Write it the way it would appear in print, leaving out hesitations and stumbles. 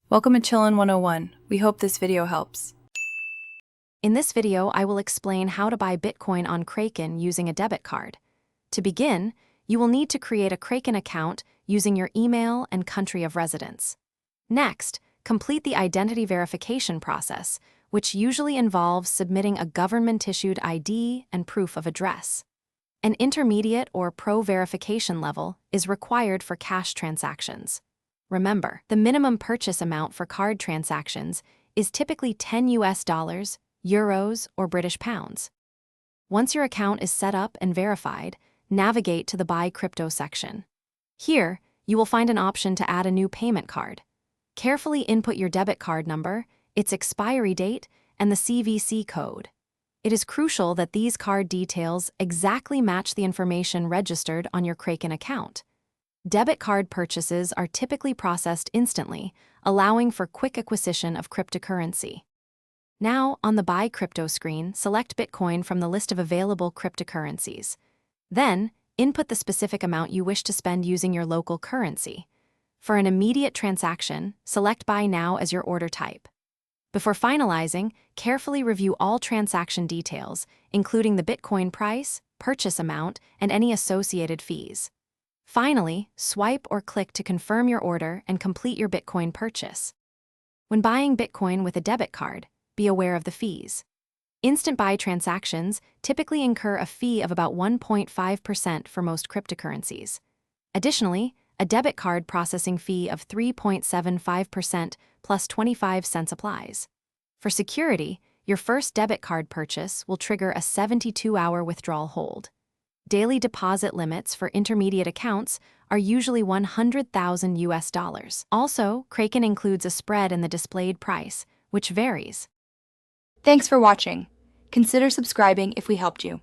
Welcome to Chillin' 101. We hope this video helps. In this video, I will explain how to buy Bitcoin on Kraken using a debit card. To begin, you will need to create a Kraken account using your email and country of residence. Next, complete the identity verification process, which usually involves submitting a government-issued ID and proof of address. An intermediate or pro verification level is required for cash transactions. Remember, the minimum purchase amount for card transactions is typically $10, euros, or British pounds. Once your account is set up and verified, navigate to the Buy Crypto section. Here, you will find an option to add a new payment card. Carefully input your debit card number, its expiry date, and the CVC code. It is crucial that these card details exactly match the information registered on your Kraken account. Debit card purchases are typically processed instantly, allowing for quick acquisition of cryptocurrency. Now, on the Buy Crypto screen, select Bitcoin from the list of available cryptocurrencies. Then, input the specific amount you wish to spend using your local currency. For an immediate transaction, select Buy Now as your order type. Before finalizing, carefully review all transaction details, including the Bitcoin price, purchase amount, and any associated fees. Finally, swipe or click to confirm your order and complete your Bitcoin purchase. When buying Bitcoin with a debit card, be aware of the fees. Instant buy transactions typically incur a fee of about 1.5% for most cryptocurrencies. Additionally, a debit card processing fee of 3.75% plus 25 cents applies. For security, your first debit card purchase will trigger a 72-hour withdrawal hold. Daily deposit limits for intermediate accounts are usually $100,000. Also, Kraken includes a spread in the displayed price, which varies. Thanks for watching. Consider subscribing if we helped you.